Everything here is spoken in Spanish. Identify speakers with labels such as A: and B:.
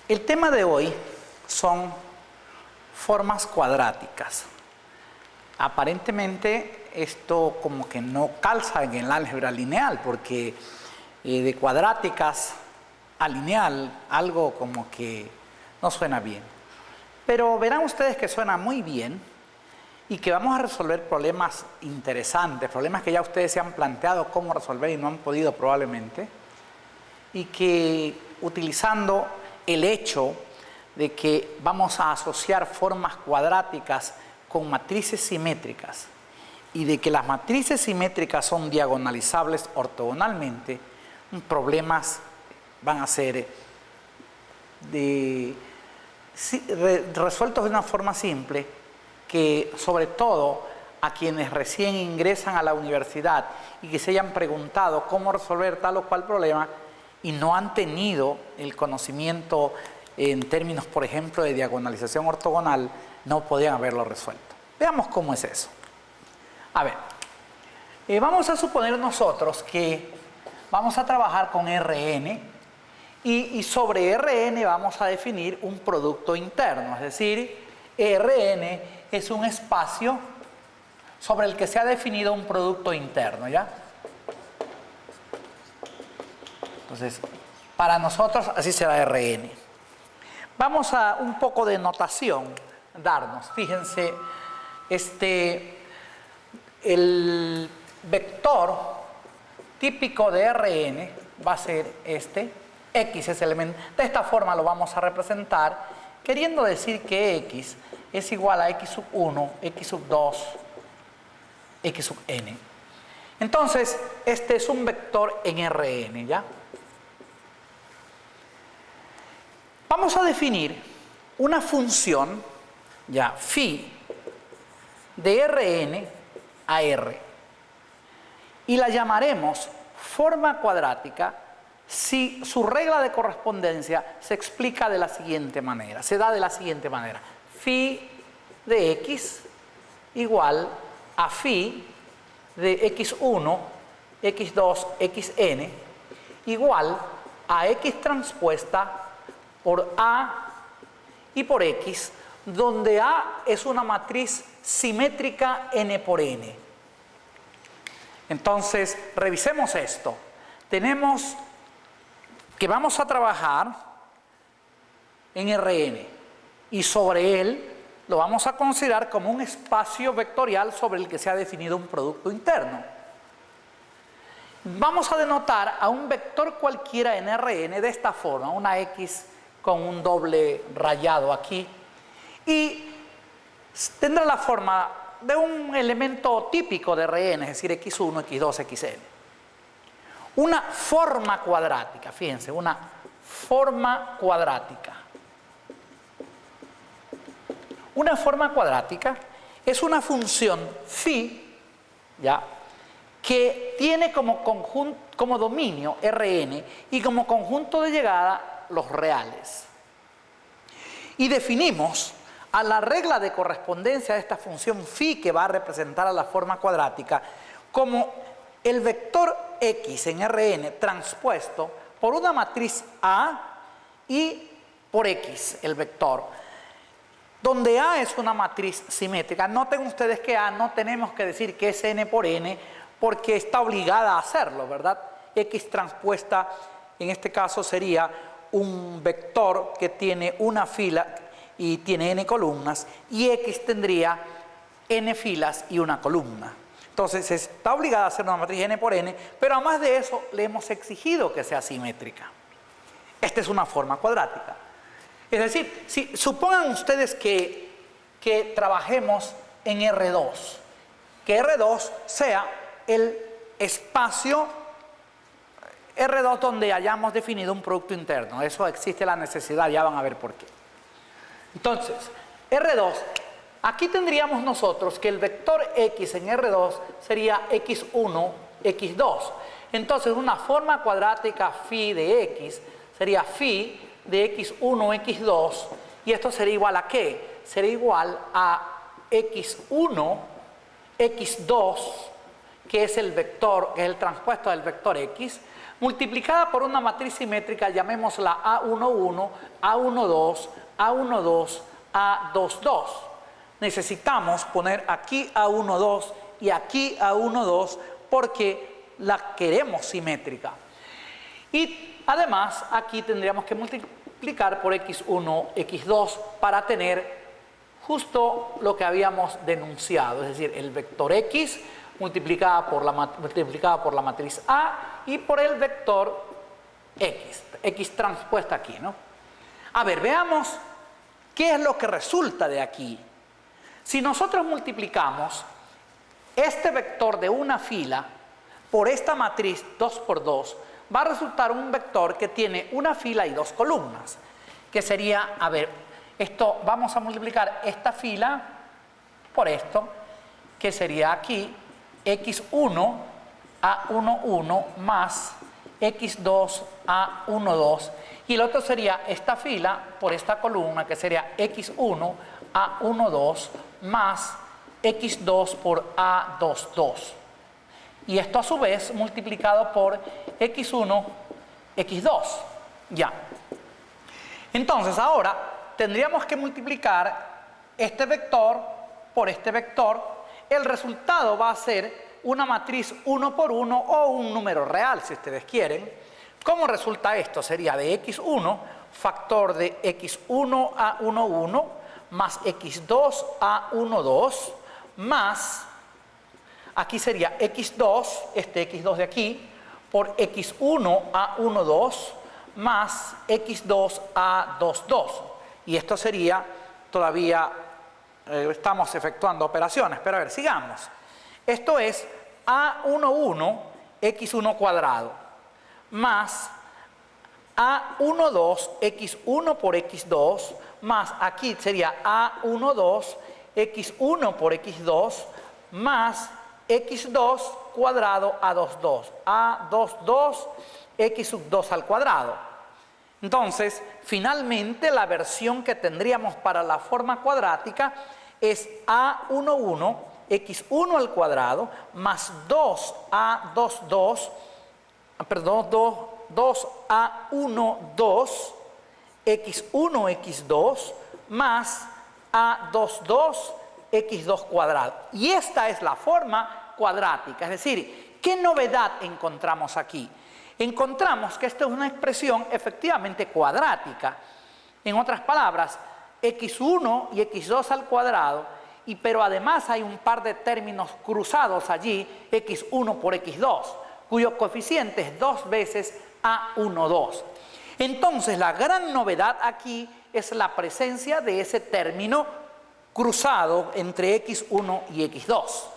A: El tema de hoy son formas cuadráticas. Aparentemente esto como que no calza en el álgebra lineal, porque de cuadráticas a lineal algo como que no suena bien. Pero verán ustedes que suena muy bien y que vamos a resolver problemas interesantes, problemas que ya ustedes se han planteado cómo resolver y no han podido probablemente, y que utilizando el hecho de que vamos a asociar formas cuadráticas con matrices simétricas y de que las matrices simétricas son diagonalizables ortogonalmente, problemas van a ser resueltos de una forma simple que, sobre todo, a quienes recién ingresan a la universidad y que se hayan preguntado cómo resolver tal o cual problema y no han tenido el conocimiento en términos, por ejemplo, de diagonalización ortogonal, no podían haberlo resuelto. Veamos cómo es eso. A ver, vamos a suponer nosotros que vamos a trabajar con Rn y sobre Rn vamos a definir un producto interno, es decir, Rn es un espacio sobre el que se ha definido un producto interno, ¿ya? Entonces, para nosotros así será Rn. Vamos a un poco de notación darnos. Fíjense, el vector típico de Rn va a ser este. X es el elemento. De esta forma lo vamos a representar, queriendo decir que X es igual a X sub 1, X sub 2, X sub n. Entonces, este es un vector en Rn, ¿ya? Vamos a definir una función, ya, phi de Rn a R. Y la llamaremos forma cuadrática si su regla de correspondencia se explica de la siguiente manera, se da de la siguiente manera. Phi de x igual a phi de x1, x2, xn igual a x transpuesta por A y por X, donde A es una matriz simétrica n por n. Entonces, revisemos esto. Tenemos que vamos a trabajar en Rn y sobre él lo vamos a considerar como un espacio vectorial sobre el que se ha definido un producto interno. Vamos a denotar a un vector cualquiera en Rn de esta forma, una X con un doble rayado aquí, y tendrá la forma de un elemento típico de Rn, es decir, x1, x2, xn. Una forma cuadrática, fíjense, una forma cuadrática. Una forma cuadrática es una función phi, ¿ya?, que tiene como dominio Rn y como conjunto de llegada los reales. Y definimos a la regla de correspondencia de esta función phi que va a representar a la forma cuadrática como el vector x en Rn transpuesto por una matriz A y por x, el vector, donde A es una matriz simétrica. Noten ustedes que A no tenemos que decir que es n por n porque está obligada a hacerlo, ¿verdad? X transpuesta en este caso sería un vector que tiene una fila y tiene n columnas, y X tendría n filas y una columna. Entonces está obligada a hacer una matriz n por n, pero además de eso le hemos exigido que sea simétrica. Esta es una forma cuadrática. Es decir, si supongan ustedes que trabajemos en R2, que R2 sea el espacio R2 donde hayamos definido un producto interno. Eso existe la necesidad, ya van a ver por qué. Entonces, R2, aquí tendríamos nosotros que el vector X en R2 sería X1, X2. Entonces, una forma cuadrática phi de X sería phi de X1, X2, y esto sería igual a ¿qué? Sería igual a X1, X2, que es el vector, que es el transpuesto del vector X, multiplicada por una matriz simétrica, llamémosla A11, A12, A12, A22. Necesitamos poner aquí A12 y aquí A12 porque la queremos simétrica. Y además aquí tendríamos que multiplicar por x1, x2 para tener justo lo que habíamos denunciado, es decir, el vector x multiplicada por la matriz A y por el vector x transpuesta aquí, ¿no? A ver, veamos qué es lo que resulta de aquí. Si nosotros multiplicamos este vector de una fila por esta matriz 2 por 2, va a resultar un vector que tiene una fila y dos columnas, que sería, a ver, esto vamos a multiplicar esta fila por esto, que sería aquí x1 a11 más x2 a12, y el otro sería esta fila por esta columna, que sería x1 a12 más x2 por a22. Y esto a su vez multiplicado por x1, x2. Ya. Entonces ahora tendríamos que multiplicar este vector por este vector. El resultado va a ser una matriz 1 por 1 o un número real, si ustedes quieren. ¿Cómo resulta esto? Sería de x1, factor de x1 a 11 más x2 a 12 más, aquí sería x2, este x2 de aquí, por x1 a 12 más x2 a 22. Y esto sería, todavía estamos efectuando operaciones, pero a ver, sigamos. Esto es a11 x1 cuadrado más a12 x1 por x2 más, aquí sería a12 x1 por x2 más x2 cuadrado a 22, a22 x sub 2 al cuadrado. Entonces, finalmente la versión que tendríamos para la forma cuadrática es a11 x1 al cuadrado más 2a22, perdón, 2a12 x1 x2 más a22 x2 cuadrado. Y esta es la forma cuadrática. Es decir, ¿qué novedad encontramos aquí? Encontramos que esta es una expresión efectivamente cuadrática. En otras palabras, x1 y x2 al cuadrado, pero además hay un par de términos cruzados allí, x1 por x2, cuyo coeficiente es 2 veces a12. Entonces, la gran novedad aquí es la presencia de ese término cruzado entre x1 y x2.